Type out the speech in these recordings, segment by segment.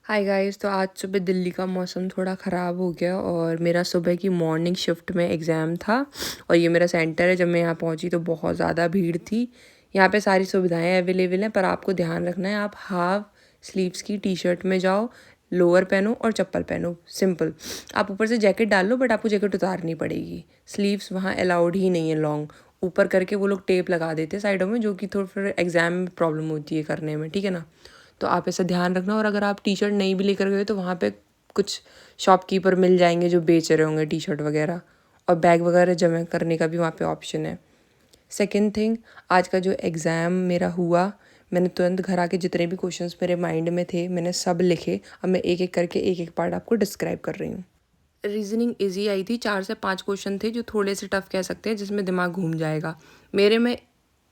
Hi guys. तो आज सुबह दिल्ली का मौसम थोड़ा ख़राब हो गया और मेरा सुबह की मॉर्निंग शिफ्ट में एग्ज़ाम था और ये मेरा सेंटर है। जब मैं यहाँ पहुँची तो बहुत ज़्यादा भीड़ थी। यहाँ पे सारी सुविधाएं अवेलेबल हैं, पर आपको ध्यान रखना है आप हाफ स्लीव्स की टी शर्ट में जाओ, लोअर पहनो और चप्पल पहनो, सिंपल। आप ऊपर से जैकेट डाल लो, बट आपको जैकेट उतारनी पड़ेगी। स्लीव्स वहाँ अलाउड ही नहीं है लॉन्ग। ऊपर करके वो लोग टेप लगा देते हैं साइडों में, जो कि थोड़ा फिर एग्ज़ाम में प्रॉब्लम होती है करने में, ठीक है ना। तो आप ऐसा ध्यान रखना। और अगर आप टी शर्ट नहीं भी लेकर गए तो वहाँ पे कुछ शॉपकीपर मिल जाएंगे जो बेच रहे होंगे टी शर्ट वगैरह, और बैग वगैरह जमा करने का भी वहाँ पे ऑप्शन है। सेकेंड थिंग, आज का जो एग्ज़ाम मेरा हुआ, मैंने तुरंत घर आके जितने भी क्वेश्चंस मेरे माइंड में थे मैंने सब लिखे। अब मैं एक एक करके एक एक पार्ट आपको डिस्क्राइब कर रही हूँ। रीजनिंग इजी आई थी। 4 से 5 क्वेश्चन थे जो थोड़े से टफ कह सकते हैं, जिसमें दिमाग घूम जाएगा। मेरे में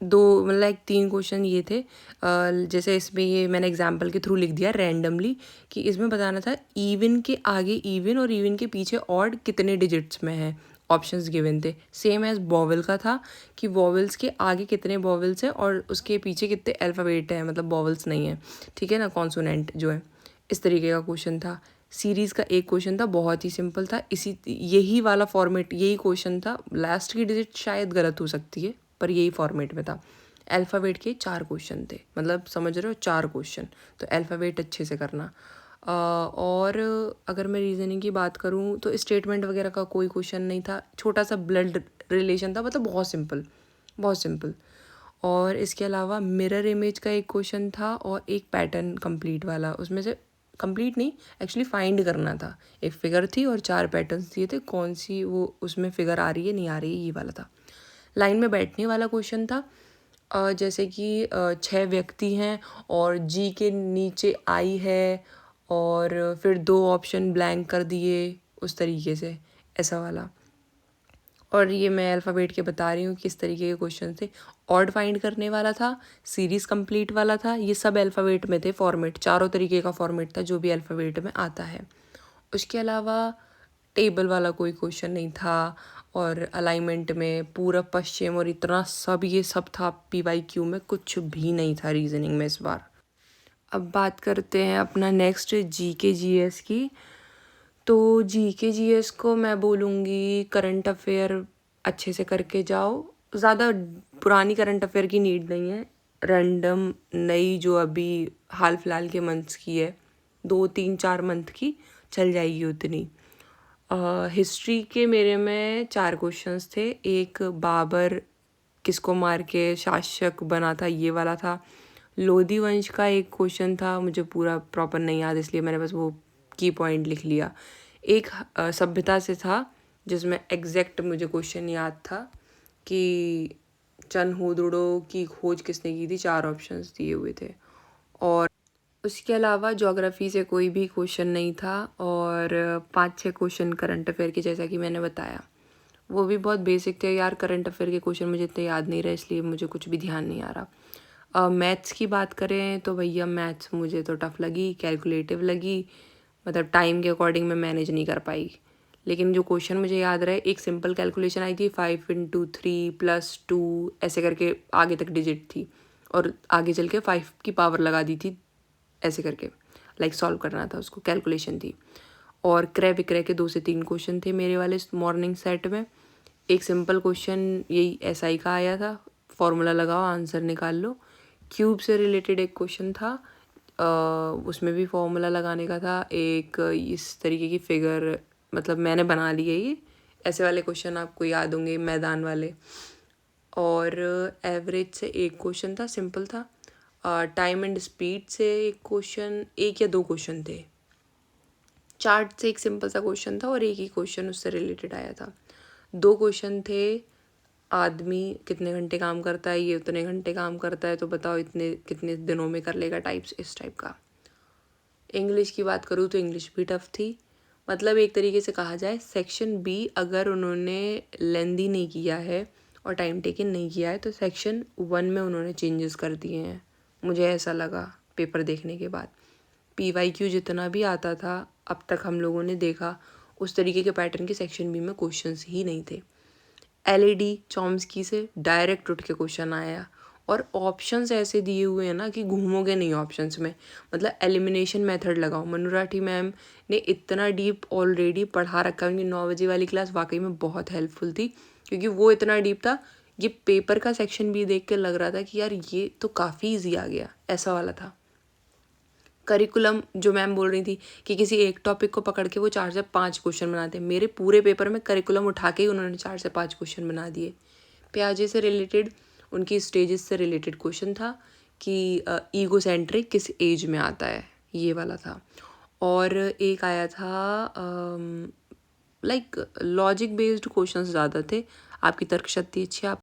दो मतलब 3 क्वेश्चन ये थे। जैसे इसमें ये मैंने एग्जाम्पल के थ्रू लिख दिया रैंडमली कि इसमें बताना था इवन के आगे इवन और इवन के पीछे ऑड कितने डिजिट्स में है। ऑप्शंस गिवन थे, सेम एज वॉवल का था कि वॉवल्स के आगे कितने वॉवल्स हैं और उसके पीछे कितने अल्फ़ाबेट हैं, मतलब वॉवल्स नहीं है, ठीक है ना, कॉन्सोनेंट जो है। इस तरीके का क्वेश्चन था। सीरीज़ का एक क्वेश्चन था, बहुत ही सिंपल था। यही वाला फॉर्मेट, यही क्वेश्चन था। लास्ट की डिजिट शायद गलत हो सकती है, पर यही फॉर्मेट में था। अल्फ़ाबेट के 4 क्वेश्चन थे, मतलब समझ रहे हो, 4 क्वेश्चन। तो अल्फ़ाबेट अच्छे से करना। और अगर मैं रीजनिंग की बात करूँ तो स्टेटमेंट वगैरह का कोई क्वेश्चन नहीं था। छोटा सा ब्लड रिलेशन था, मतलब बहुत सिंपल, बहुत सिंपल। और इसके अलावा मिरर इमेज का एक क्वेश्चन था और एक पैटर्न कंप्लीट वाला। उसमें से कंप्लीट नहीं, एक्चुअली फाइंड करना था। एक फिगर थी और 4 पैटर्न्स दिए थे, कौन सी वो उसमें फिगर आ रही है नहीं आ रही है, ये वाला था। लाइन में बैठने वाला क्वेश्चन था। जैसे कि 6 व्यक्ति हैं और जी के नीचे आई है और फिर 2 ऑप्शन ब्लैंक कर दिए, उस तरीके से, ऐसा वाला। और ये मैं अल्फ़ाबेट के बता रही हूँ किस तरीके के क्वेश्चन थे। ऑड फाइंड करने वाला था, सीरीज़ कंप्लीट वाला था, ये सब अल्फ़ाबेट में थे। फॉर्मेट चारों तरीके का फॉर्मेट था जो भी अल्फ़ाबेट में आता है। उसके अलावा टेबल वाला कोई क्वेश्चन नहीं था। और अलाइनमेंट में पूरब पश्चिम और इतना सब ये सब था। PYQ में कुछ भी नहीं था रीजनिंग में इस बार। अब बात करते हैं अपना नेक्स्ट GK GS की। तो GK GS को मैं बोलूँगी करंट अफेयर अच्छे से करके जाओ। ज़्यादा पुरानी करंट अफेयर की नीड नहीं है। रैंडम नई जो अभी हाल फिलहाल के मंथ्स की है, 2 3 4 मंथ की चल जाएगी उतनी। हिस्ट्री के मेरे में 4 क्वेश्चंस थे। एक बाबर किसको मार के शासक बना था, ये वाला था। लोधी वंश का एक क्वेश्चन था, मुझे पूरा प्रॉपर नहीं याद, इसलिए मैंने बस वो की पॉइंट लिख लिया। एक सभ्यता से था जिसमें एग्जैक्ट मुझे क्वेश्चन याद था कि चनहुदड़ो की खोज किसने की थी, 4 ऑप्शंस दिए हुए थे। और उसके अलावा ज्योग्राफी से कोई भी क्वेश्चन नहीं था। और 5 6 क्वेश्चन करंट अफेयर के, जैसा कि मैंने बताया, वो भी बहुत बेसिक थे यार। करंट अफेयर के क्वेश्चन मुझे इतने याद नहीं रहे, इसलिए मुझे कुछ भी ध्यान नहीं आ रहा। मैथ्स की बात करें तो भैया मैथ्स मुझे तो टफ लगी, कैलकुलेटिव लगी, मतलब टाइम के अकॉर्डिंग मैं मैनेज नहीं कर पाई। लेकिन जो क्वेश्चन मुझे याद रहे, एक सिंपल कैलकुलेशन आई थी, 5 × 3 + 2 ऐसे करके आगे तक डिजिट थी, और आगे चल के 5 की पावर लगा दी थी, ऐसे करके लाइक सॉल्व करना था उसको, कैलकुलेशन थी। और क्रय विक्रय के 2 से 3 क्वेश्चन थे मेरे वाले मॉर्निंग सेट में। एक सिंपल क्वेश्चन यही SI का आया था, फॉर्मूला लगाओ आंसर निकाल लो। क्यूब से रिलेटेड एक क्वेश्चन था, उसमें भी फॉर्मूला लगाने का था। एक इस तरीके की फिगर, मतलब मैंने बना ली है ये, ऐसे वाले क्वेश्चन आपको याद होंगे, मैदान वाले। और एवरेज से एक क्वेश्चन था, सिंपल था। टाइम एंड स्पीड से एक क्वेश्चन, 1 या 2 क्वेश्चन थे। चार्ट से एक सिंपल सा क्वेश्चन था और एक ही क्वेश्चन उससे रिलेटेड आया था। 2 क्वेश्चन थे, आदमी कितने घंटे काम करता है, ये उतने घंटे काम करता है, तो बताओ इतने कितने दिनों में कर लेगा, टाइप्स इस टाइप का। इंग्लिश की बात करूँ तो इंग्लिश भी टफ थी। मतलब एक तरीके से कहा जाए, सेक्शन B अगर उन्होंने लेंदी नहीं किया है और टाइम टेकन नहीं किया है तो सेक्शन 1 में उन्होंने चेंजेस कर दिए हैं, मुझे ऐसा लगा पेपर देखने के बाद। PYQ जितना भी आता था अब तक हम लोगों ने देखा, उस तरीके के पैटर्न के सेक्शन B में क्वेश्चंस ही नहीं थे। LED चॉम्स्की से डायरेक्ट उठ के क्वेश्चन आया, और ऑप्शंस ऐसे दिए हुए हैं ना कि घूमोगे नहीं ऑप्शंस में, मतलब एलिमिनेशन मेथड लगाओ। मनु राठी मैम ने इतना डीप ऑलरेडी पढ़ा रखा है, उनकी 9 बजे वाली क्लास वाकई में बहुत हेल्पफुल थी, क्योंकि वो इतना डीप था, ये पेपर का सेक्शन भी देख के लग रहा था कि यार ये तो काफ़ी ईजी आ गया, ऐसा वाला था। करिकुलम जो मैम बोल रही थी कि किसी एक टॉपिक को पकड़ के वो 4 से 5 क्वेश्चन बनाते हैं, मेरे पूरे पेपर में करिकुलम उठा के ही उन्होंने 4 से 5 क्वेश्चन बना दिए। प्याजे से रिलेटेड, उनकी स्टेजेस से रिलेटेड क्वेश्चन था कि ईगो सेंट्रिक किस एज में आता है, ये वाला था। और एक आया था लाइक लॉजिक बेस्ड क्वेश्चंस ज़्यादा थे। आपकी तर्क शक्ति अच्छी है, आप